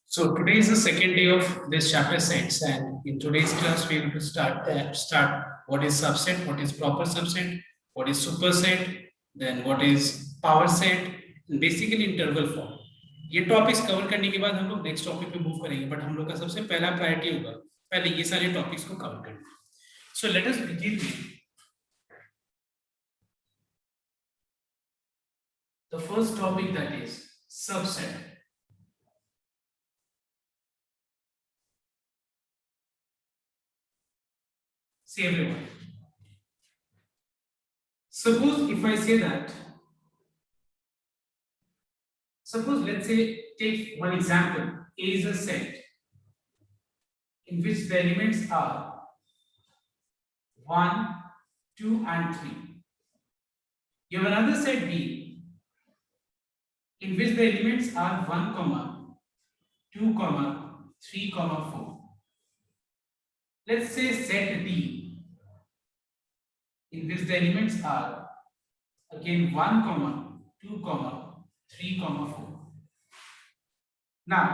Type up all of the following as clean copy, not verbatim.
So today is the second day of this chapter sets, and in today's class we are going to start what is subset, what is proper subset, what is superset, then what is power set, and basically interval form. ये topics cover करने के बाद हम लोग next topic पे move करेंगे, but हम लोग का सबसे पहला प्रायोरिटी होगा पहले ये सारे टॉपिक्स को कवर करना. So let us begin with the first topic, that is subset. See everyone. Suppose if I say that, suppose let's say take one example, A is a set in which the elements are 1, 2 and 3. You have another set B in which the elements are 1, 2, 3, 4. Let's say set D in which the elements are again 1, 2, 3, 4. Now,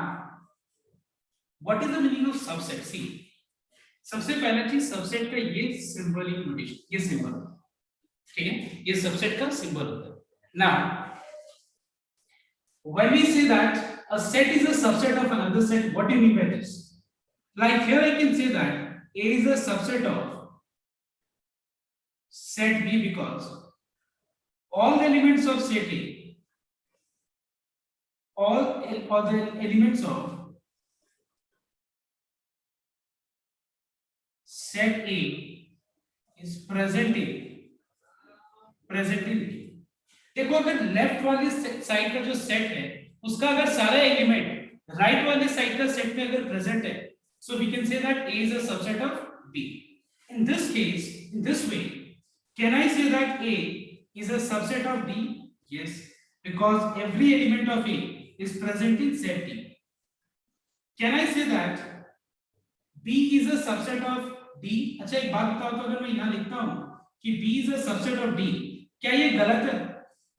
what is the meaning of subset? See, सबसे पहला चीज subset का ये symbolic notation, ये symbol, ठीक है, ये subset का सिंबल होता है. Now, when we say that a set is a subset of another set, what do you mean by this? Like here I can say that A is a subset of set B because all the elements of set A, all the elements of set A is present in B. देखो अगर left वाले side का जो set है उसका अगर सारा element right वाले साइड का सेट में अगर प्रेजेंट है, so we can say that A is a subset of B. In this case, in this way, can I say that A is a subset of B? Yes, because every element of A is present in set D. Can I say that B is a subset of D? अच्छा एक बात बताओ, तो अगर मैं यहाँ लिखता हूँ कि B is a subset of D, क्या ये गलत है?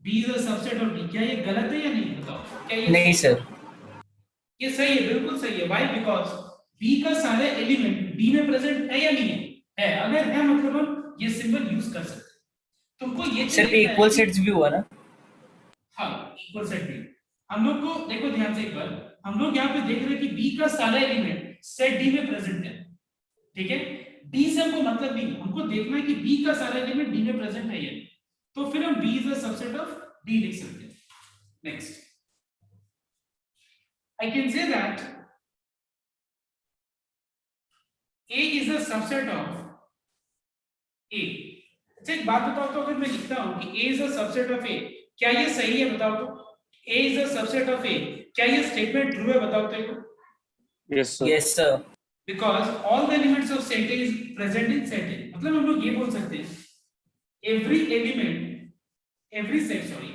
B is a subset of D, क्या ये गलत है या नहीं? बताओ, क्या ये नहीं सर, ये सही है, बिल्कुल सही है. Why? Because B का सारे एलिमेंट B में प्रेजेंट है या नहीं है? है. अगर है मतलब हम ये सिंबल यूज कर सकते हैं. तुमको ये सर पे इक्वल सेट्स भी हुआ ना? हाँ, इक्वल सेट भी. हम लोग को देखो ध्यान से एक बार, हम लोग यहाँ पे देख रहे हैं कि B का सारा एलिमेंट सेट D में प्रेजेंट है, ठीक है. D से हमको मतलब नहीं, हमको देखना है कि B का सारा एलिमेंट D में प्रेजेंट है या नहीं. तो फिर हम B is a subset of D लिख सकते हैं. Next, I can say that A is a subset of A. अच्छा एक बात बताओ, तो अगर मैं लिखता हूं कि A is a subset of A, क्या ये सही है? बताओ तो. A is a subset of A, क्या ये स्टेटमेंट ट्रू है? बताओ तो. Yes sir. Because all the elements of set A is present in set A. मतलब हम लोग ये बोल सकते हैं every element, every set, sorry,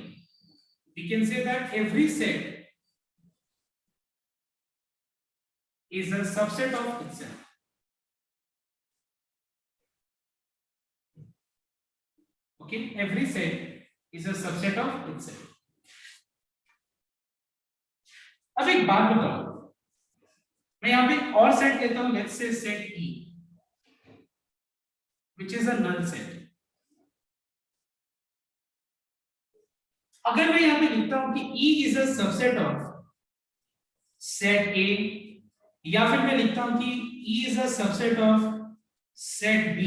we can say that every set is a subset of itself. Okay, every set is a subset of itself. अब एक बात बताओ, मैं यहाँ पे और सेट लेता हूँ, let's say set E, which is a null set. अगर मैं यहाँ पे लिखता हूँ कि E is a subset of set A, या फिर मैं लिखता हूँ कि E is a subset of set B,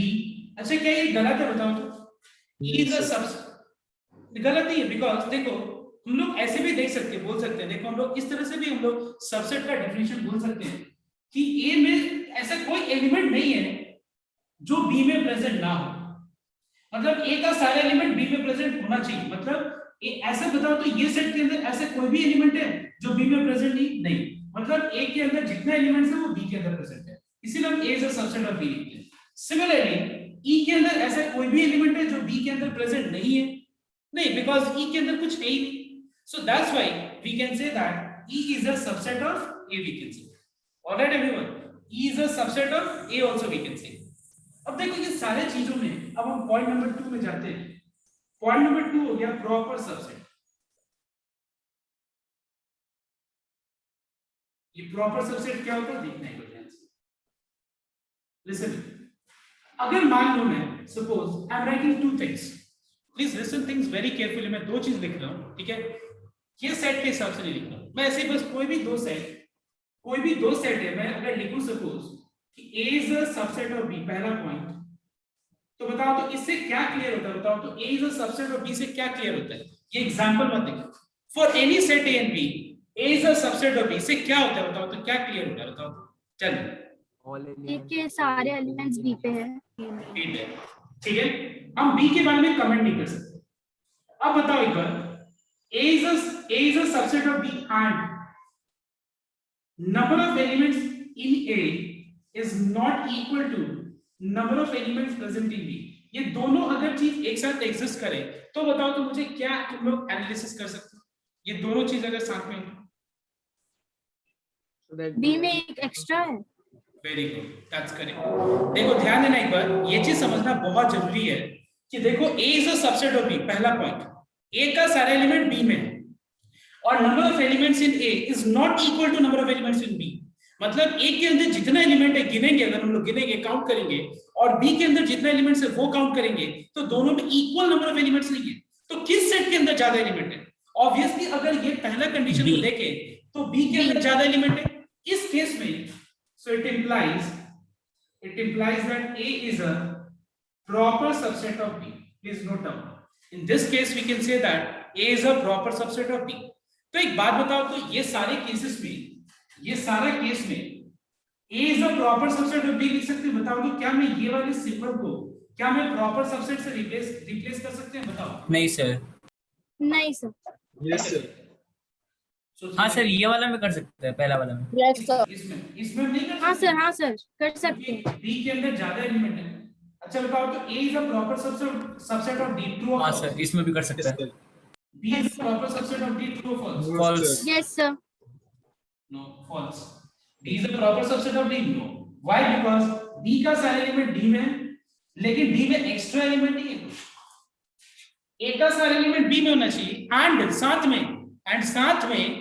अच्छा क्या ये गलत है? बताओ तो. E is a subset, गलत नहीं है, बिकॉज देखो हम लोग ऐसे भी देख सकते हैं, बोल सकते हैं, देखो हम लोग इस तरह से भी हम लोग सबसेट का डेफिनेशन बोल सकते हैं कि A में ऐसा कोई एलिमेंट नहीं है जो B में प्रेजेंट ना हो. मतलब A का सारा एलिमेंट B में प्रेजेंट होना चाहिए. मतलब ऐसा बताओ तो ये सेट के अंदर ऐसा कोई भी एलिमेंट है जो B में प्रेजेंट नहीं. मतलब A के अंदर जितने एलिमेंट्स हैं वो B के अंदर प्रेजेंट है, इसीलिए हम A is a subset of B लिखते हैं. सिमिलरली E के अंदर ऐसा कोई भी एलिमेंट है जो B के अंदर प्रेजेंट नहीं है, नहीं, बिकॉज E के अंदर कुछ है ही नहीं. So that's why we can say that E is a subset of A, we can say. All right everyone, E is a subset of A also we can say. अब देखो ये सारे चीजों में अब हम पॉइंट नंबर 2 में जाते हैं. पॉइंट नंबर 2 हो गया प्रॉपर सबसेट. ये प्रॉपर सबसेट क्या होता है देखना है ध्यान से। लिसन, अगर मान लो मैं suppose I am writing two things, please listen things very carefully. मैं दो चीज लिख रहा हूं, ठीक है? ये सेट के हिसाब से नहीं लिख रहा हूं मैं, ऐसे बस कोई भी दो सेट है, मैं अगर लिखूं सपोज कि A is a subset of B, पहला पॉइंट, तो बताओ तो इससे क्या क्लियर होता है? बताओ तो A is a subset of B से क्या क्लियर होता है? ये एग्जांपल मत देखो। For any set A and B, A is a subset of B से क्या होता है? बताओ तो क्या क्लियर होता है? बताओ तो चल। ए के सारे एलिमेंट्स बी पे है। ठीक है, ठीक है, हम B के बारे में कमेंट नहीं कर सकते। अब बताओ एक बार, A is a subset of B and number of elements in A is not equal to number of elements present in B। ये दोनों अगर चीज एक साथ एग्जिस्ट करे तो बताओ तो मुझे क्या तुम लोग एनालिसिस कर सकते हो? ये दोनों चीज अगर साथ में बी में एक एक्स्ट्रा है। Very good, that's correct. देखो ध्यान देना एक बार, ये चीज समझना बहुत जरूरी है कि देखो A is a subset of B, पहला पॉइंट, A का सारा एलिमेंट B में है और number of elements in A is not equal to number of elements in B। मतलब A के अंदर जितना एलिमेंट है गिनेंगे, अगर हम लोग गिनेंगे काउंट करेंगे, और B के अंदर जितना एलिमेंट्स है वो काउंट करेंगे, तो दोनों में इक्वल नंबर ऑफ एलिमेंट्स नहीं है। तो किस सेट के अंदर ज्यादा एलिमेंट है? ऑब्वियसली अगर ये पहला कंडीशन को देखें तो B के अंदर ज्यादा एलिमेंट है। इस केस में so it implies that A is a proper subset of B। Please note down, in this case we can say that A is a proper subset of B। तो एक बात बताओ तो ये सारे केसेस में, ये सारा केस में A is a proper subset of B लिख सकते हैं? बताओ तो क्या मैं ये वाले सिंबल को क्या मैं प्रॉपर सबसेट से रिप्लेस कर सकते हैं? बताओ। नहीं सर। नहीं सर। Yes sir. हाँ सर, ये वाला में कर सकते हैं, पहला वाला में। Yes sir. इसमें नहीं कर सकते? हाँ सर कर सकते हैं। B के अंदर ज्यादा एलिमेंट है। अच्छा बताओ तो A is a proper subset of D, true or हाँ false? सर, इसमें भी कर सकते हैं। B is a proper subset of D, true or false? False। Yes sir. No, false। D is a proper subset of D? No। Why? Because B का सारा element D में है, लेकिन D में एक्स्ट्रा एलिमेंट नहीं है। A का सारा एलिमेंट B में होना चाहिए, एंड साथ में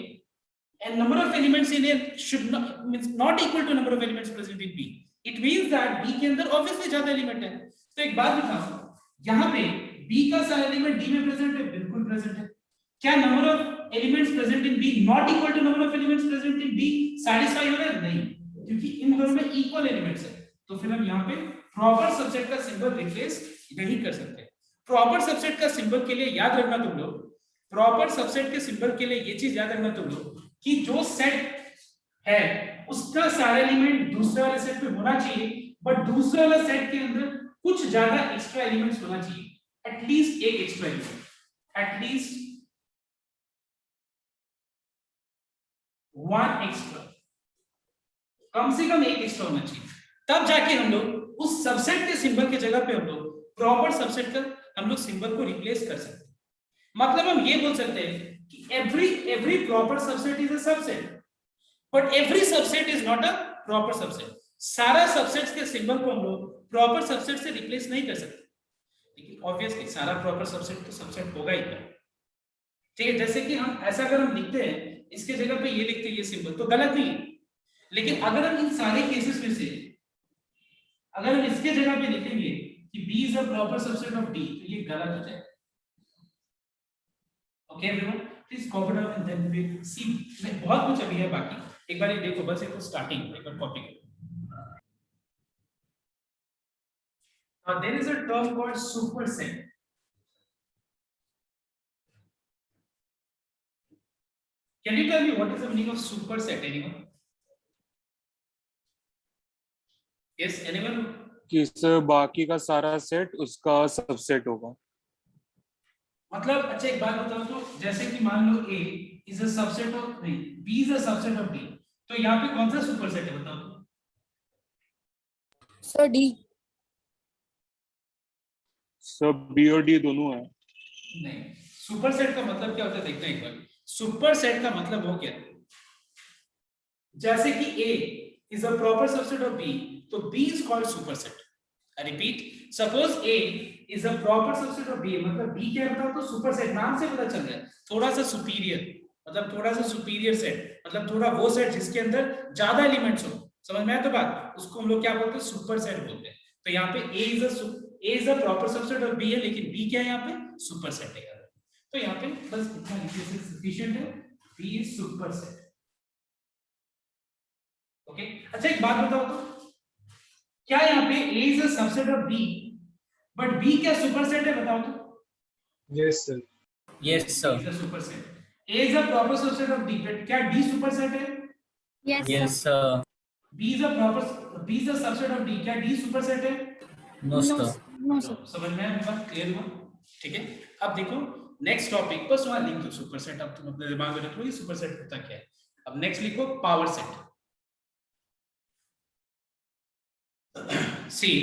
and number of elements in A should not equal to number of elements present in B। It means that B के अंदर obviously ज्यादा एलिमेंट है। तो एक बात बताओ, यहाँ पे B का सारा एलिमेंट D में प्रेजेंट है? बिल्कुल प्रेजेंट है। क्या number of elements present in B not equal to number of elements present in B satisfy हो रहा है? नहीं, क्योंकि इन दोनों में इक्वल एलिमेंट्स है। तो फिर हम यहाँ पे प्रॉपर सबसेट का सिंबल रिप्लेस नहीं कर सकते। प्रॉपर सबसेट का सिंबल के लिए याद रखना तुम लोग, प्रॉपर सबसेट के सिंबल के लिए ये चीज याद रखना तुम लोग कि जो सेट है उसका सारा एलिमेंट दूसरे वाले सेट में होना चाहिए, बट दूसरे वाले सेट के अंदर कुछ ज्यादा एक्स्ट्रा एलिमेंट्स होना चाहिए, एटलीस्ट एक extra element, at least one extra, कम से कम एक एक्स्ट्रा होना चाहिए। तब जाके हम लोग उस सबसेट के सिंबल के जगह पे हम लोग प्रॉपर सबसेट का हम लोग सिंबल को रिप्लेस कर सकते हैं। मतलब हम ये बोल सकते हैं कि every proper subset is a subset, but every subset is not a proper subset। सारा सबसेट्स के सिंबल को हम लोग प्रॉपर सबसेट से रिप्लेस नहीं कर सकते, लेकिन ऑब्वियसली सारा प्रॉपर सबसेट तो सबसेट होगा ही। ठीक है, जैसे कि हम ऐसा अगर हम लिखते हैं, इसके जगह पे ये लिखते हैं ये सिंबल, तो गलत नहीं है। लेकिन अगर हम इन सारे केसेस में से अगर हम इसके जगह पे लिखेंगे कि B is a proper subset of D, तो ये गलत हो जाएगा। Okay everyone, please copy down and then we see। बहुत कुछ अभी है बाकी, एक बार ये देखो, बस एक स्टार्टिंग एक बार कॉपी करो। Now there is a term called superset। Can you tell me what is the meaning of superset? Anyone? Yes, anyone? कि सर बाकी का सारा सेट उसका सबसेट होगा। मतलब अच्छा एक बात बताओ तो, जैसे कि मान लो A is a subset of नहीं, B is a subset of D, तो यहाँ पे कौन सा सुपरसेट है बताओ तो? Sir D. सर बी और डी दोनों है। नहीं, सुपरसेट का मतलब क्या होता है देखना एक बार। सुपरसेट का मतलब हो क्या, जैसे कि A is a proper subset of B, तो B is called superset। I repeat, suppose A is a proper subset of B, मतलब B क्या होता है तो सुपरसेट, नाम से पता चल रहा है थोड़ा सा सुपीरियर, मतलब थोड़ा सा सुपीरियर सेट, मतलब थोड़ा वो सेट जिसके अंदर ज्यादा एलिमेंट्स हो, समझ में आया तो बात, उसको हम लोग क्या बोलते हैं, सुपर सेट बोलते हैं। तो यहाँ पे A is a proper subset of B है, लेकिन B क्या है यहाँ पे, सुपर सेट है यार। तो यहाँ पे बस इतना लिखने से सफिशिएंट है, B is super set. Okay, अच्छा एक बात बताओ तो, क्या यहाँ पे A is a subset of B, but B क्या सुपर सेट है, बताओ तो। Yes, sir. Yes B sir, is a superset. A is a proper subset of D, but क्या D superset है? Yes, yes sir. Sir, B is a subset of D, क्या D superset है? No No, सर, no, sir. समझ में आया बात, clear हुआ? ठीक है, अब देखो नेक्स्ट टॉपिक, बस वहां लिख दो सुपरसेट, अब तुम अपने दिमाग में रख लो ये सुपरसेट होता क्या है। अब नेक्स्ट लिखो power set. See,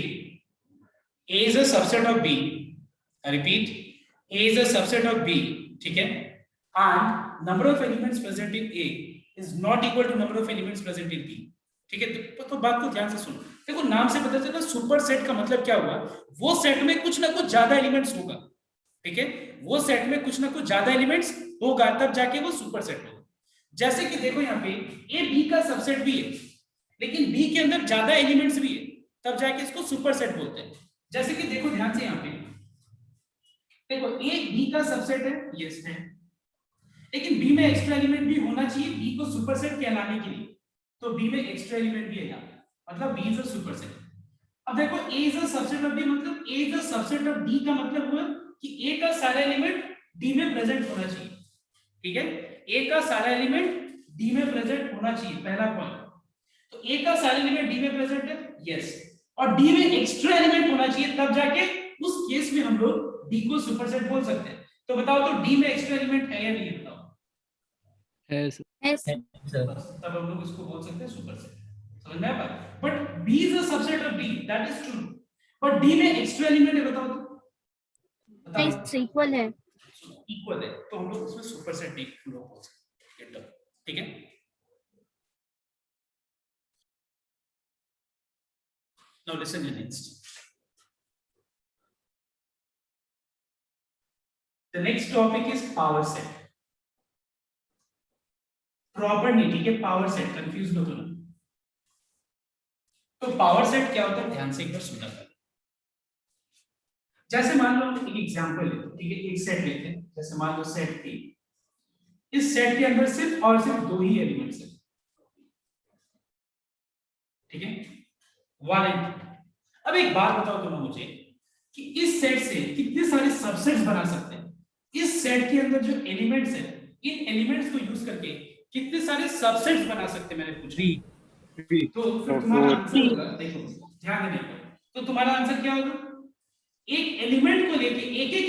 A is a subset of B. I repeat, A is a subset of B. ठीक है? And number of elements present in A is not equal to number of elements present in B. ठीक है? तो बात को ध्यान से सुनो। देखो नाम से पता चला सुपर सेट का मतलब क्या हुआ? वो सेट में कुछ ना कुछ ज्यादा एलिमेंट्स होगा। ठीक है? वो सेट में कुछ ना कुछ ज्यादा एलिमेंट्स होगा, तब जाके वो सुपर सेट होगा। जैसे कि देखो यहाँ पे A B का सबसेट भी है, लेकिन B के अंदर ज्यादा एलिमेंट्स भी है, तब जाके इसको सुपर सेट बोलते हैं। जैसे कि देखो ध्यान से यहाँ पे देखो A B का सबसेट है, यस है, लेकिन B में एक्स्ट्रा एलिमेंट भी होना चाहिए B को सुपरसेट कहलाने के लिए, तो B में एक्स्ट्रा एलिमेंट भी है यहाँ पे, मतलब B इज अ सुपरसेट। अब देखो A is a subset of B, मतलब A is a subset of D का मतलब हुआ कि A का सारा एलिमेंट D में प्रेजेंट होना चाहिए। ठीक है, A का सारा एलिमेंट D में प्रेजेंट होना चाहिए, पहला पॉइंट। तो A का सारा एलिमेंट D में प्रेजेंट है, यस, और D में एक्स्ट्रा एलिमेंट होना चाहिए, तब जाके उस केस में हम लोग D को सुपरसेट बोल सकते हैं। तो बताओ तो D में एक्स्ट्रा एलिमेंट है या नहीं है, बताओ। Yes, sir. सर, बस तब हम लोग इसको बोल सकते हैं सुपरसेट। समझ में आया बात? But B is a subset of D, that is true, but D में एक्स्ट्रा एलिमेंट है, बताओ तो। नहीं, बताओ, sir, equal है. इक्वल है, तो हम लोग उसमें सुपरसेट D हम लोग बोल सकते हैं। ठीक है, now listen to next. The next topic is power set. Proper नहीं, ठीक है, पावर सेट, कंफ्यूज मत होना। तो पावर सेट क्या होता है, ध्यान से एक बार सुना कर। जैसे मान लो एक एग्जांपल लेते, ठीक है, एक सेट लेते हैं, जैसे मान लो सेट A। इस सेट के अंदर सिर्फ और सिर्फ दो ही एलिमेंट्स हैं, ठीक है, 1 and 2। अब एक बात बताओ तुम मुझे कि इस सेट से कितने सारे सबसेट्स बना सकते हैं। इस सेट के अंदर जो एलिमेंट्स हैं, इन एलिमेंट्स को यूज करके कितने सारे सबसेट्स बना सकते हैं, मैंने पूछा। तो फिर तुम्हारा आंसर होगा, देखो ध्यान देना, तो तुम्हारा आंसर क्या होगा, एक एलिमेंट को लेके एक एक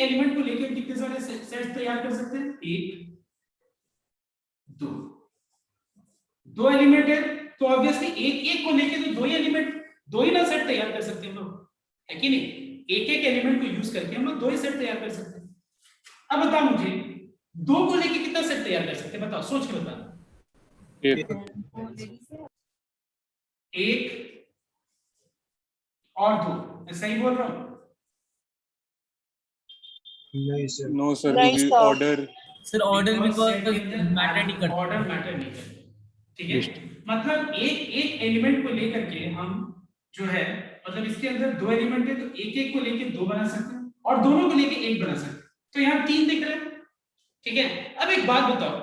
एलिमेंट को लेकर कितने सारे सेट्स तैयार कर सकते हैं, एक, दो एलिमेंट है, तो ऑब्वियसली एक एक को लेके तो दो ही ना सेट तैयार कर सकते हैं हम लोग, है कि नहीं। एक एक एलिमेंट को यूज करके हम लोग दो ही सेट तैयार कर सकते हैं। अब बताओ मुझे, दो को लेके कितना सेट तैयार कर सकते हैं, बताओ, सोच के बताओ। एक और दो, मैं सही बोल रहा हूँ? नहीं sir. नो सर, नहीं, क्योंकि sir. Order sir order Because because set के अंदर मैटर नहीं करता। ऑर्डर मैटर नहीं करता, ठीक है। मतलब एक एलिमेंट को लेकर के हम जो है, मतलब इसके अंदर दो एलिमेंट है, तो एक एक को लेके दो बना सकते हैं और दोनों को लेके एक बना सकते हैं, तो यहाँ 3 दिख रहा है, ठीक है। अब एक बात बताओ,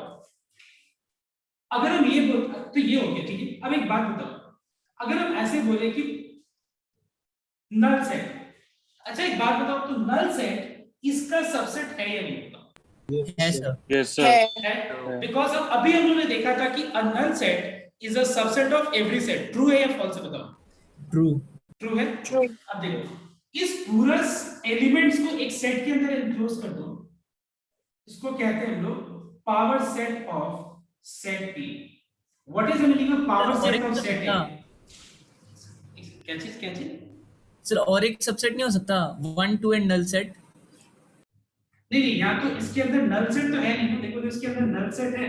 अगर हम ये तो ये हो गया, ठीक है। अब एक बात बताओ, अगर हम ऐसे बोले कि नल सेट, अच्छा एक बात बताओ, तो नल सेट इसका सबसेट है या नहीं, बताओ। है सर, यस सर, है, बिकॉज अभी हम लोगों ने देखा था कि a null set is a subset of every set. True है या फॉल्स है, बताओ। ट्रू, ट्रू है। True. अब देखो, इस पूरे एलिमेंट्स को एक सेट के अंदर एनक्लोज कर दो, इसको कहते हैं हम लोग power set of set P। What is the meaning of power set of set A? क्या चीज? सर और एक सबसेट नहीं हो सकता, 1 2 एंड नल सेट। नहीं, यहाँ तो इसके अंदर नल सेट तो है नहीं, देखो तो इसके अंदर नल सेट है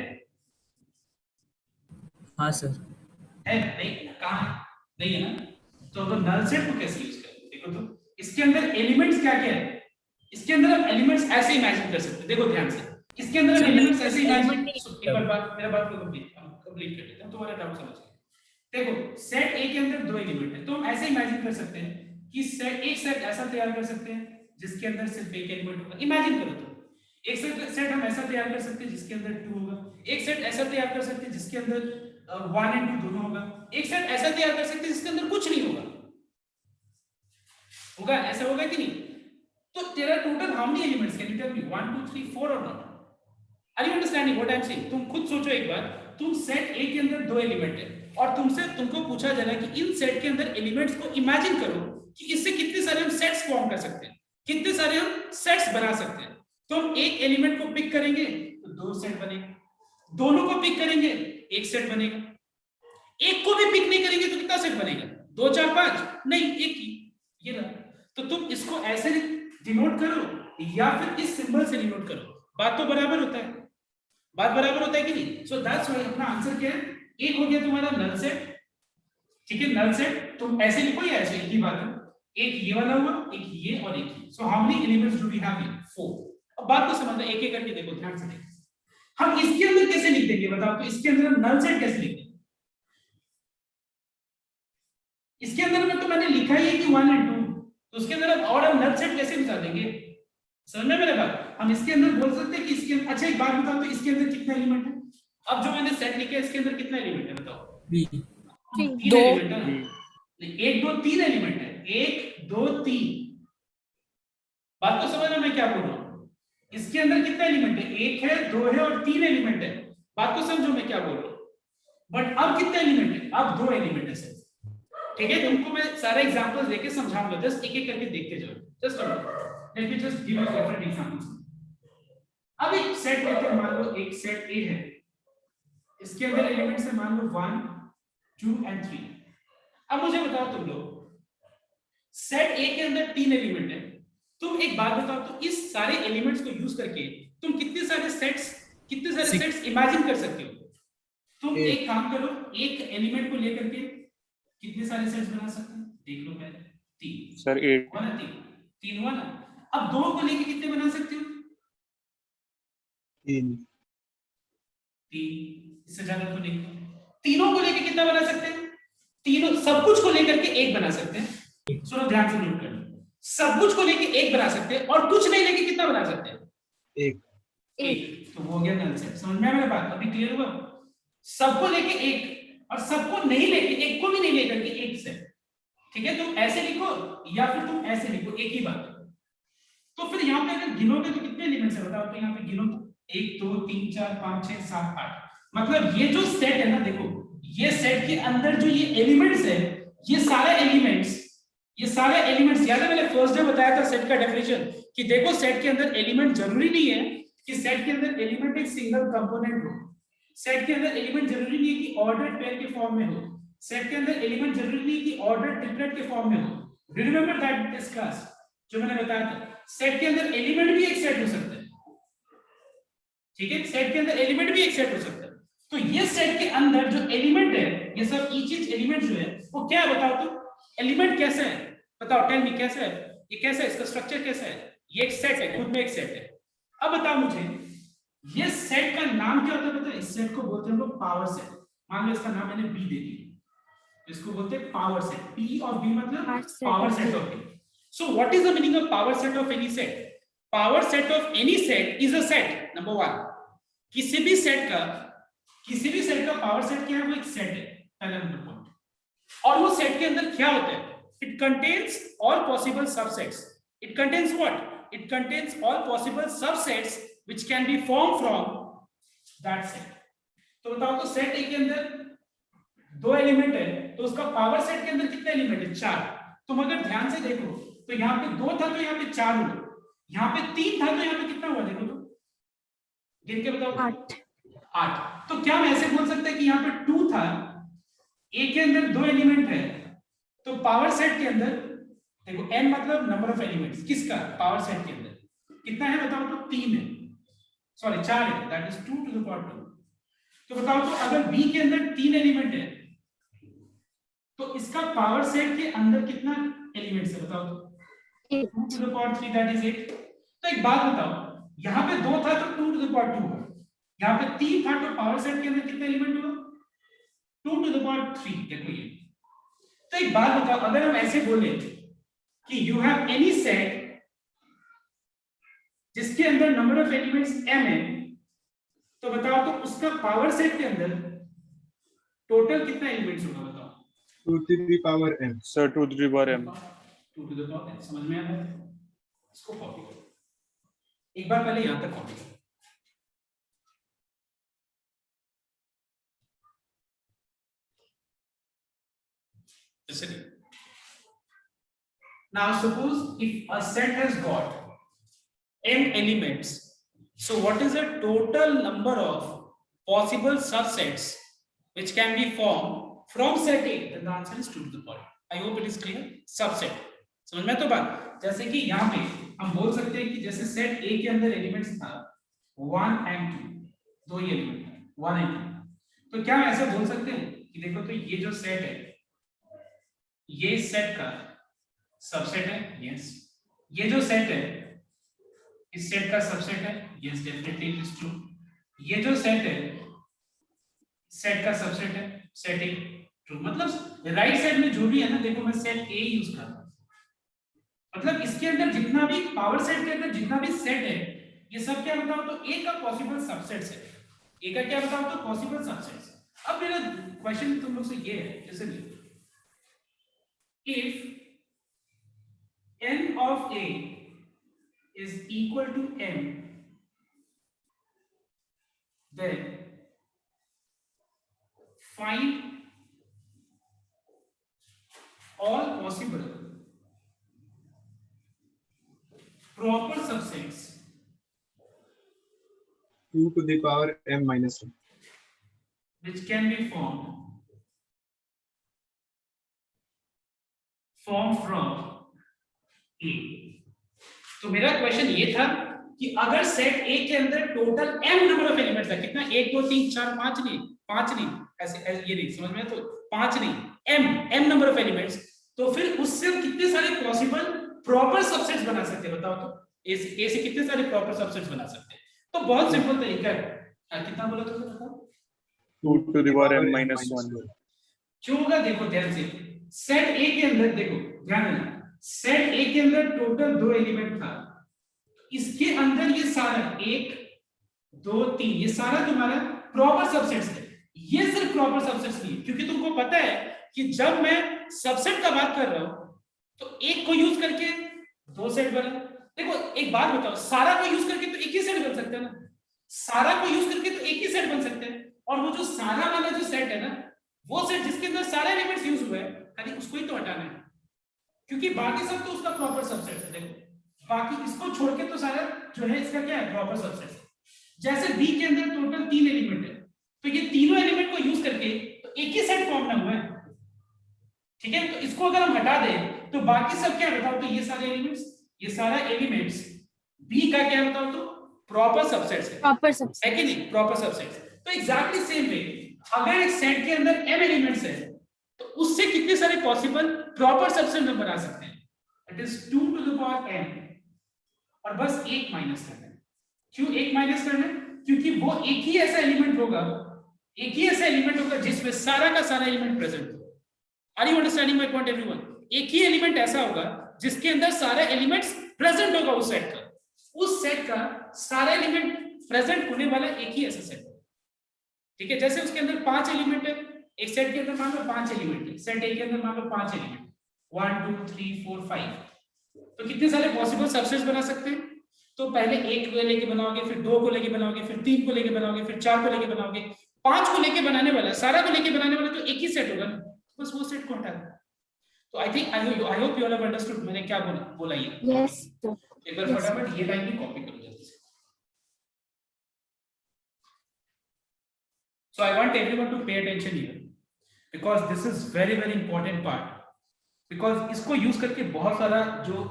हाँ सर, नहीं, कहाँ है, नहीं है ना, तो नल सेट को कैसे यूज करें, देखो तो इसके अंदर एलिमेंट्स क्या क्या है। इसके अंदर आप एलिमेंट्स ऐसे इमेजिन कर सकते हैं, देखो ध्यान से, इसके अंदर सर, एलिमेंट्स मैं ऐसे element इमेजिन, नहीं एक बार बात मेरा बात को कंप्लीट कर लेते हैं, तुम्हारा डाउट समझ गए। देखो सेट ए के अंदर दो एलिमेंट है, तो हम ऐसे इमेजिन कर सकते हैं कि एक सेट ऐसा तैयार कर सकते हैं जिसके अंदर सिर्फ एक एलिमेंट होगा। इमेजिन करो तो एक सेट हम ऐसा तैयार कर सकते हैं जिसके अंदर 2 होगा, एक सेट ऐसा तैयार कर सकते हैं जिसके अंदर 1 और 2 दोनों होगा, एक सेट ऐसा तैयार कर सकते हैं जिसके अंदर कुछ नहीं होगा। होगा, ऐसा होगा कि नहीं? तो तेरा total how many elements, can you tell me? 1 2 3 4 और not? Are you understanding what I am saying? तुम खुद सोचो एक बार, तुम सेट ए के अंदर दो एलिमेंट है और तुमको पूछा जा रहा है कि इन सेट के अंदर एलिमेंट्स को इमेजिन करो कि इससे कितने सारे हम सेट्स फॉर्म कर सकते हैं, कितने सारे हम सेट्स बना सकते हैं। तो हम एक एलिमेंट को पिक करेंगे तो दो सेट बनेंगे, दोनों को पिक करेंगे एक सेट बनेगा, एक को भी पिक नहीं करेंगे तो कितना सेट बनेगा? 2 4 5 नहीं, एक ही ये रहा। तो तुम इसको ऐसे डिनोट करो या फिर इस सिंबल से डिनोट करो, बात तो बराबर होता है, बात बराबर होता है कि नहीं? सो दैट्स व्हाई अपना आंसर क्या है? एक हो गया तुम्हारा नल सेट, ठीक है, नल सेट तुम ऐसे लिखो या ऐसे, एक ही बात है, एक ये वाला हुआ, एक ये और एक ये। So how many elements do we have here? 4। अब बात को समझना, एक एक करके देखो, ध्यान से देखो। हम इसके अंदर कैसे लिख देंगे बताओ? तो इसके अंदर हम नल सेट कैसे लिख देंगे? इसके अंदर में तो मैंने लिखा ही है कि 1 और 2, तो उसके अंदर और हम नल सेट कैसे बता देंगे? समझ में मेरे बात? हम इसके अंदर बोल सकते हैं कि इसके अंदर, अच्छा एक बात बताओ तो इसके अंदर कितने एलिमेंट है? अब जो मैंने सेट लिखा है इसके अंदर कितना एलिमेंट है बताओ? 3 एलिमेंट है ना? 1 2 3 एलिमेंट है, 1 2 3। बात को समझ में मैं क्या बोल रहा हूं? इसके अंदर कितने एलिमेंट है? 1 है, 2 है और 3 एलिमेंट है। बात को समझो मैं क्या बोल रहा हूं? बट अब कितने एलिमेंट है? अब 2 एलिमेंट है सिर्फ, ठीक है? तुमको मैं सारे एग्जांपल्स देके समझाऊंगा, जस्ट एक एक करके देखते जाओ। Just let me just give you different examples. अब एक सेट लेते हैं, मान लो एक सेट ए है, इसके अंदर एलिमेंट्स है मान लो 1 2 और 3। अब मुझे बताओ तुम लोग, सेट ए के अंदर 3 एलिमेंट है, तुम एक बात बताओ तो इस सारे एलिमेंट्स को यूज करके तुम कितने सारे सेट्स इमेजिन कर सकते हो? तुम एक काम करो, एक एलिमेंट को लेकर के कितने सारे सेट्स बना सकते हो देख लो पहले। 3 सर 8 हुआ ना? 3 हुआ ना? अब 2 को लेके कितने बना सकते हो? 3 इससे ज्यादा तो नहीं। तीनों को लेके कितना बना सकते हैं? तीनों, सब कुछ को लेकर के एक बना सकते हैं। सुनो ध्यान से नोट करना, सब कुछ को लेके एक बना सकते हैं और कुछ नहीं लेके कितना बना सकते हैं? एक। तो वो हो गया नल सेट। समझ में आ मेरा बात? अभी क्लियर हुआ? सबको लेके एक और सबको नहीं लेके, एक को भी नहीं लेकर के एक सेट, ठीक है? तुम ऐसे लिखो या फिर तुम ऐसे लिखो, एक ही बात। तो फिर यहाँ पे अगर गिनोगे तो कितने एलिमेंट्स है बताओ? तो यहाँ पे गिनो तो 1 2 3 4 5 6 7 8। मतलब ये जो सेट है ना, देखो ये सेट के अंदर जो ये एलिमेंट्स है, ये सारे एलिमेंट्स याद है मैंने फर्स्ट डे बताया था सेट का डेफिनेशन कि देखो सेट के अंदर एलिमेंट जरूरी नहीं है कि सेट के अंदर एलिमेंट एक सिंगल कंपोनेंट हो। सेट के अंदर एलिमेंट जरूरी नहीं है कि ऑर्डर्ड पेयर के फॉर्म में हो। सेट के अंदर एलिमेंट जरूरी नहीं है कि ऑर्डर्ड ट्रिपलेट के फॉर्म में हो। Do you remember that this class जो मैंने बताया था? सेट के अंदर एलिमेंट भी एक सेट हो सकता है, ठीक है? सेट के अंदर एलिमेंट भी एक सेट हो सकता है। तो ये सेट के अंदर जो एलिमेंट है, ये सब ईच एलिमेंट जो है वो क्या है बताओ? तो एलिमेंट कैसा है बताओ? टेल मी कैसा है ये? कैसा है इसका स्ट्रक्चर? कैसा है? ये एक सेट है, खुद में एक सेट है। अब बताओ मुझे, ये सेट का नाम क्या होता है पता है? इस सेट को बोलते हैं हम लोग पावर सेट। मान लो इसका नाम मैंने बी दे दिया, इसको बोलते हैं power set. P of B मतलब power set of B. So what is the meaning of power set of any set? Power set of any set is a set. Number 1, किसी भी सेट का power set क्या है? वो एक set है, पहला नंबर पॉइंट। और वो सेट के अंदर क्या होता है? It contains all possible subsets. It contains what? It contains all possible subsets which can be formed from that set. तो बताओ तो सेट ए के अंदर 2 एलिमेंट है, तो उसका पावर सेट के अंदर कितने एलिमेंट है? 4। तुम अगर ध्यान से देखो तो यहाँ पे 2 था तो यहाँ पे 4 हुआ, यहाँ पे 3 था तो यहाँ पे कितना हुआ? देखो तो गिन के बताओ। 8। तो क्या मैं ऐसे बोल सकता है कि यहाँ पे 2 था, ए के अंदर 2 एलिमेंट है, तो पावर सेट के अंदर देखो n मतलब नंबर ऑफ एलिमेंट्स, किसका? पावर सेट के अंदर कितना है बताओ? तो 3 है, सॉरी 4 है, that is 2 to the power 2। तो बताओ तो अगर b के अंदर 3 एलिमेंट है तो इसका पावर सेट के अंदर कितना एलिमेंट्स है बताओ? तो 2 to the power 3 that is 8। तो एक बात बताओ, यहाँ पे 2 था तो 2 टू द पावर 2 हुआ, यहाँ पे 3 था तो पावर सेट के अंदर कितने एलिमेंट हुआ, 2 टू द पावर 3। देखो ये, तो एक बात बताओ, अगर हम ऐसे बोले कि यू हैव एनी सेट जिसके अंदर नंबर ऑफ एलिमेंट्स m है, तो बताओ तो उसका पावर सेट के अंदर टोटल कितना एलिमेंट्स होगा, बताओ। 2 to the power m. Sir 2 to the power m. 2 to the power n, समझ में आ रहा है? इसको कॉपी करो, एक बार पहले यहां तक कॉपी करो। Listen. Now suppose if a set has got m elements, so what is the total number of possible subsets which can be formed from set A? Then the answer is 2 to the power. I hope it is clear. Subset. समझ में तो बात? जैसे कि यहाँ पे हम बोल सकते हैं कि जैसे सेट A के अंदर एलिमेंट्स था 1 and 2, दो ही एलिमेंट था 1 and 2, तो क्या हम ऐसे बोल सकते हैं कि देखो तो ये जो सेट है ये सेट का सबसेट है, यस। ये जो सेट है इस सेट का सबसेट है, yes definitely it is true. ये जो सेट है सेट का सबसेट है, सेट ए ट्रू। मतलब राइट साइड में जो भी है ना, देखो मैं सेट ए यूज कर रहा हूं, मतलब इसके अंदर जितना भी पावर सेट के अंदर जितना भी सेट है ये सब क्या बताओ तो ए का पॉसिबल सबसेट्स है। ए का क्या बताओ तो पॉसिबल सबसेट्स। अब मेरा क्वेश्चन तुम लोग से ये है, जैसे if n of a is equal to m, then find all possible proper subsets 2 to the power m minus 1. which can be formed from A। तो मेरा क्वेश्चन ये था कि अगर सेट A के अंदर total m number of elements है, कितना 1 2 3 4 5 नहीं, 5 नहीं, ऐसे ये नहीं, समझ में? तो 5 नहीं, m नंबर ऑफ एलिमेंट्स, तो फिर उससे हम कितने सारे पॉसिबल प्रॉपर सबसेट्स बना सकते हैं, बताओ तो। A से कितने सारे प्रॉपर सबसेट्स बना सकते हैं? तो बहुत सिंपल तरीका है। कितना बोला तुमने, बताओ? 2 to the power m minus 1. क्यों होगा? देखो ध्यान से, सेट ए के अंदर देखो ध्यान देना, सेट ए के अंदर टोटल 2 एलिमेंट था, इसके अंदर ये सारा 1 2 3 ये सारा तुम्हारा प्रॉपर सबसेट्स है। ये सिर्फ प्रॉपर सबसेट्स नहीं है, क्योंकि तुमको पता है कि जब मैं सबसेट का बात कर रहा हूं तो एक को यूज करके 2 सेट बना। देखो एक बात बताओ, सारा को यूज करके तो एक ही सेट बन सकता है ना, सारा को यूज करके तो एक ही सेट बन सकते हैं। और वो जो सारा वाला जो सेट है ना, वो सेट जिसके अंदर सारे एलिमेंट्स यूज हुए हैं, खाली उसको ही तो हटाना है, क्योंकि बाकी सब तो उसका प्रॉपर सबसेट है। देखो बाकी इसको छोड़ के तो सारा जो है इसका क्या है, प्रॉपर सबसेट है। जैसे बी के अंदर टोटल 3 एलिमेंट है, तो ये तीनों एलिमेंट को यूज करके तो एक ही सेट फॉर्म में हुआ है, ठीक है। तो इसको अगर हम हटा दें तो बाकी सब क्या बताओ तो ये सारे एलिमेंट्स, ये सारा एलिमेंट्स बी का क्या बताओ तो प्रॉपर सबसेट्स है, प्रॉपर सबसेट है कि नहीं, प्रॉपर सबसेट्स। तो एग्जैक्टली सेम वे अगर एक सेट के अंदर m एलिमेंट्स है तो उससे कितने सारे पॉसिबल प्रॉपर सबसेट हम बना सकते हैं, it is 2 to the power m, और बस 1 माइनस करना है। क्यों 1 माइनस करना है? क्योंकि वो एक ही ऐसा एलिमेंट होगा, एक ही ऐसा एलिमेंट होगा जिसमें सारा का सारा एलिमेंट प्रेजेंट हो। Are you understanding my point everyone? एक ही एलिमेंट ऐसा होगा जिसके अंदर सारे एलिमेंट्स प्रेजेंट होगा उस सेट का सारा एलिमेंट प्रेजेंट होने वाला एक ही ऐसा सेट, ठीक है। जैसे उसके अंदर 5 एलिमेंट है, एक सेट के अंदर मान लो 5 एलिमेंट है, सेट ए के अंदर मान लो 5 एलिमेंट 1 2 3 4 5, तो कितने सारे पॉसिबल सबसेट्स बना सकते हैं? तो पहले 1 को लेके बनाओगे, फिर 2 को लेके बनाओगे, फिर 3 को लेके बनाओगे, फिर 4 को लेके बनाओगे, 5 को लेके बनाने वाला, सारा को लेके बनाने वाला तो एक ही सेट होगा ना, बस वो सेट को हटा दो। तो I think I hope you all have understood मैंने क्या बोला ये। यस एक बार फटाफट ये लाइन भी कॉपी करो जल्दी से। So I want everyone to pay attention here because this is very important part, because इसको यूज करके बहुत सारा जो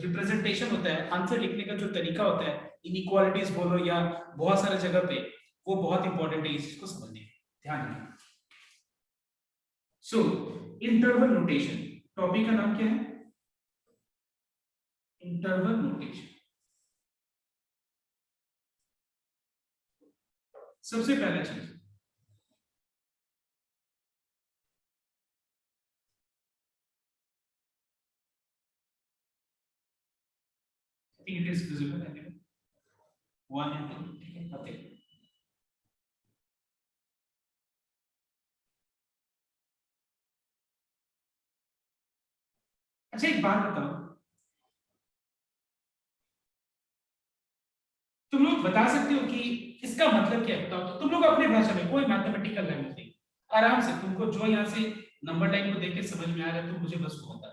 रिप्रेजेंटेशन होता है, आंसर लिखने का जो तरीका होता है, इनइक्वालिटीज बोलो या बहुत सारे जगह पे, वो बहुत इंपॉर्टेंट है, इस चीज को समझने ध्यान रखना। सो इंटरवल नोटेशन, टॉपिक का नाम क्या है? Interval notation. सबसे पहला चीज it is visible anyway. 1 and 2, ठीक है, अब देखो अच्छा एक बात बताओ, तुम लोग बता सकते हो कि इसका मतलब क्या है? बताओ तो तुम लोग अपनी भाषा में, कोई मैथमेटिकल लैंग्वेज नहीं, आराम से तुमको जो यहाँ से नंबर लाइन को देख के समझ में आ रहा है तो मुझे बस वो बता,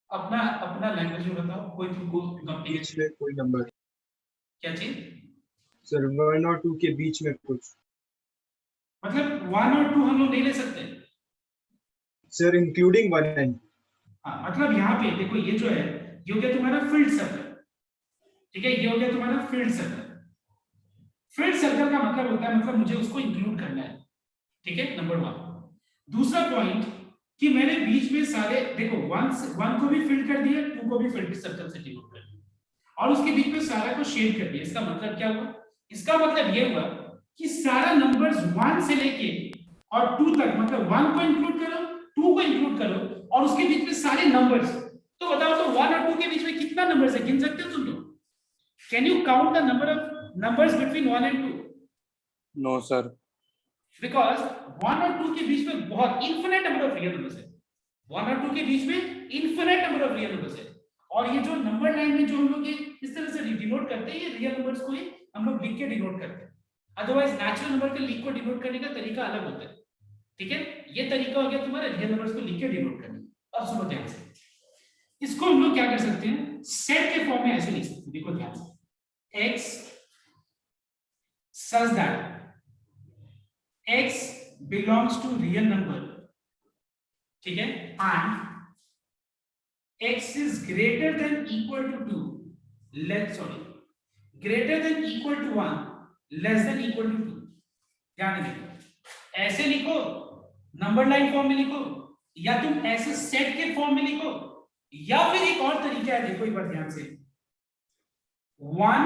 अपना अपना लैंग्वेज में बताओ, कोई तुमको बीच में कोई नंबर, क्या चीज? सर 1 और 2 के बीच में कुछ, मतलब 1 और 2 हम लोग नहीं ले सकते सर इंक्लूडिंग 1 एंड, हाँ, मतलब यहाँ पे देखो ये जो है ये हो गया तुम्हारा फील्ड सर्कल, ठीक है, ये हो गया तुम्हारा फील्ड सर्कल। फील्ड सर्कल का मतलब होता है, मतलब मुझे उसको इंक्लूड करना है, ठीक है, नंबर 1। दूसरा पॉइंट कि मैंने बीच में सारे देखो 1 को भी फील्ड कर दिया, 2 को भी फील्ड सर्कल से डिनोट कर दिया और उसके बीच में सारा को शेड कर दिया। इसका मतलब क्या हुआ? इसका मतलब ये हुआ कि सारा नंबर्स 1 से लेके और 2 तक, मतलब 1 को इंक्लूड करो, 2 को इंक्लूड करो और उसके बीच में सारे नंबर्स, तो बताओ तो 1 और 2 के बीच में कितना नंबर्स है, गिन सकते हो तुम लोग? Can you count the number of numbers between 1 and 2? No sir. Because 1 और 2 के बीच में बहुत infinite number of real numbers है, 1 और 2 के बीच में infinite number of real numbers है। और ये जो नंबर लाइन में जो हम लोग ये इस तरह से डिनोट करते हैं, ये रियल नंबर्स को ही हम लोग लिख के डिनोट करते हैं। अदरवाइज नेचुरल नंबर के लिख को डिनोट करने का तरीका अलग होता है, ठीक है, ये तरीका हो गया तुम्हारा रियल नंबर्स को लिख के डिनोट करने। अब सुनो ध्यान से, इसको हम लोग क्या कर सकते हैं, सेट के फॉर्म में ऐसे लिख सकते हैं, देखो ध्यान से, x such that x belongs to real number, ठीक है, and x is greater than equal to 2, greater than equal to 1, less than equal to 2। ध्यान देना, ऐसे लिखो नंबर लाइन फॉर्म में लिखो, या तुम ऐसे सेट के फॉर्म में लिखो, या फिर एक और तरीका है, देखो एक बार ध्यान से, 1,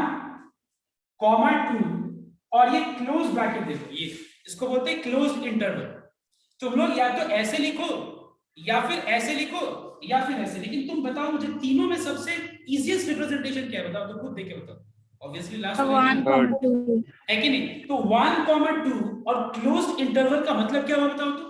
2 और ये क्लोज ब्रैकेट देखो, ये इसको बोलते हैं क्लोज्ड इंटरवल। तुम लोग या तो ऐसे लिखो या फिर ऐसे लिखो या फिर ऐसे, लेकिन तुम बताओ मुझे तीनों में सबसे इजीएस्ट रिप्रेजेंटेशन क्या है, बताओ तो खुद देख के बताओ। ऑब्वियसली लास्ट 1,2 है कि नहीं? तो 1, 2 और क्लोज्ड इंटरवल का मतलब क्या हुआ बताओ तो?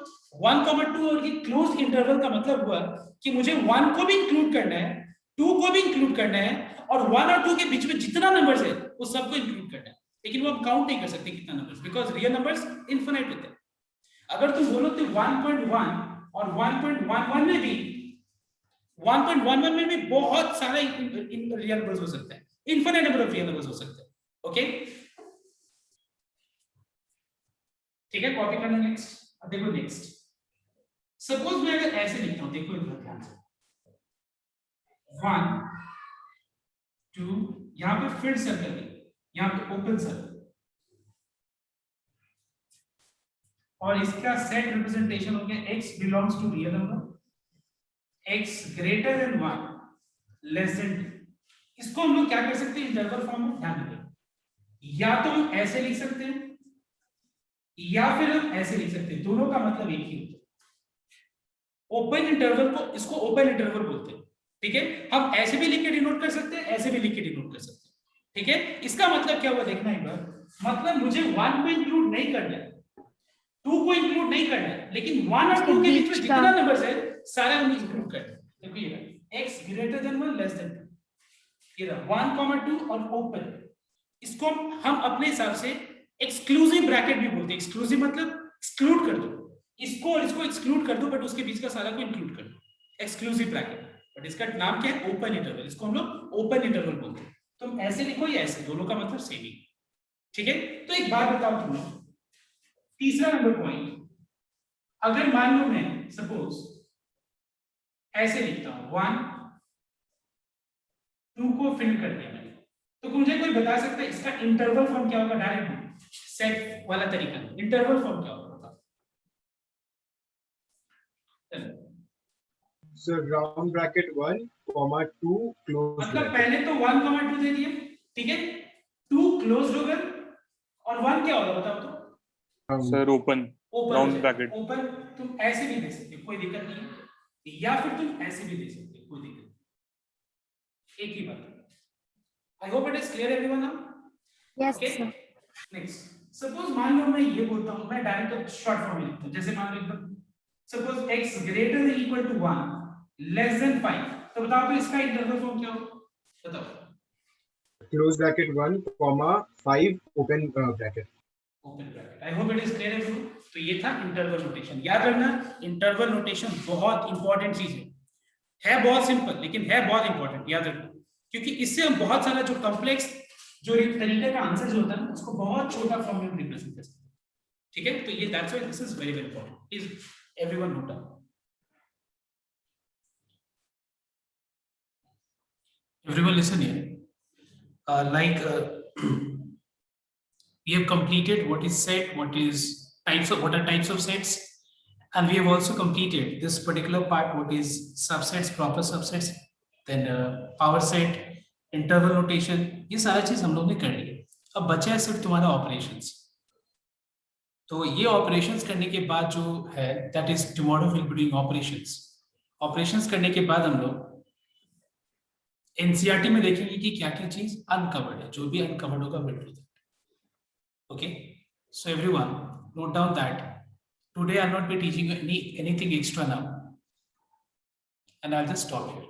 1, 2 और ये क्लोज्ड इंटरवल का मतलब हुआ कि मुझे 1 को भी इंक्लूड करना है, 2 को भी इंक्लूड करना है और 1 और 2 के बीच में जितना नंबर्स है वो सबको इंक्लूड करना है। लेकिन वो हम काउंट नहीं कर सकते कितना numbers, because real numbers infinite होते हैं। अगर तुम बोलो तो 1.1 और 1.11 में भी 1.11 में भी बहुत सारे रियल नंबर्स हो सकते हैं, infinite number of real numbers हो सकते हैं। ओके, ठीक है, कॉपी करना नेक्स्ट। अब देखो नेक्स्ट, सपोज मैं अगर ऐसे लिखता हूं, देखो इधर ध्यान से, 1, 2, यहां पे फील्ड सर्कल है, यहां पे ओपन सर्कल, और इसका सेट रिप्रेजेंटेशन हो गया x belongs to real number, x greater than 1 less than 2। इसको हम लोग क्या कर सकते हैं इंटरवल फॉर्म में, ध्यान दें, या तो हम ऐसे लिख सकते हैं या फिर हम ऐसे लिख सकते हैं, दोनों का मतलब एक ही होता है। ओपन इंटरवल को, इसको ओपन इंटरवल बोलते हैं, ठीक है, हम ऐसे भी लिख के डिनोट कर सकते हैं, ऐसे भी लिख के डिनोट कर सकते हैं, ठीक है। इसका मतलब क्या हुआ देखना एक बार, मतलब मुझे 1 को इंक्लूड नहीं करना है, 2 को इंक्लूड नहीं करना है, लेकिन 1 और 2 के बीच में जितना नंबर्स है सारे हमें इंक्लूड करना है। देखो ये x greater than 1 less than 2, ये रहा 1, 2 और ओपन। इसको हम अपने हिसाब से एक्सक्लूसिव ब्रैकेट भी बोलते हैं। एक्सक्लूसिव मतलब एक्सक्लूड कर दो, इसको और इसको एक्सक्लूड कर दो, बट उसके बीच का सारा को इंक्लूड कर दो, एक्सक्लूसिव ब्रैकेट। बट इसका नाम क्या है, ओपन इंटरवल। इसको हम लोग ओपन इंटरवल बोलते हैं। तुम ऐसे लिखो या ऐसे, दोनों का मतलब सेम ही, ठीक है। तो एक बात बताओ तुम लोग, तीसरा नंबर पॉइंट, अगर मान लो मैं सपोज ऐसे लिखता हूं, 1, 2 को फिल कर दिया मैंने, तो मुझे कोई बता सकता है इसका इंटरवल फॉर्म क्या होगा? डायरेक्ट सेट वाला तरीका, इंटरवल फॉर्म क्या होगा? सर राउंड ब्रैकेट 1, 2 क्लोज, मतलब पहले तो 1, 2 दे दिए, ठीक है, 2 क्लोज्ड होगा और 1 क्या होगा बताओ तो? Sir open open round bracket. Open तुम ऐसे भी दे सकते हो, कोई दिक्कत नहीं है, या फिर तुम ऐसे भी दे सकते हो, कोई दिक्कत नहीं, एक ही बात। I hope it is clear everyone now. Yes, okay sir. Next suppose मान लो मैं ये बोलता हूं, मैं डायरेक्ट शॉर्ट फॉर्म में लिखता हूं, जैसे मान लो एकदम suppose x greater than equal to 1 less than 5, तो बताओ तो इसका इंटरवल फॉर्म क्या होगा, बताओ। Close bracket 1, comma 5 open bracket. Open bracket. I hope it is clear everyone. तो ये था इंटरवल नोटेशन। याद रखना इंटरवल नोटेशन बहुत इंपॉर्टेंट चीज है बहुत सिंपल लेकिन है बहुत इंपॉर्टेंट, याद रखना, क्योंकि इससे हम बहुत सारा जो कॉम्प्लेक्स जो तरीके का आंसर जो होता है ना उसको बहुत छोटा फॉर्म में रिप्रेजेंट कर सकते हैं, ठीक है। तो ये that's why this is very very important, please everyone note down. Everyone listen here. We have completed what is set, what are types of sets, and we have also completed this particular part, what is subsets, proper subsets, then power set, interval notation, ये सारा चीज हम लोग ने कर लिया। अब बचा है सिर्फ तुम्हारा ऑपरेशंस। तो ये ऑपरेशंस करने के बाद जो है that is tomorrow will be doing operations. Operations करने के बाद हम लोग एनसीईआरटी में देखेंगे कि क्या क्या चीज अनकवर्ड है, जो भी अनकवर्ड होगा will do that. Okay, so everyone note down that today I will not be teaching anything extra now, and I'll just stop here.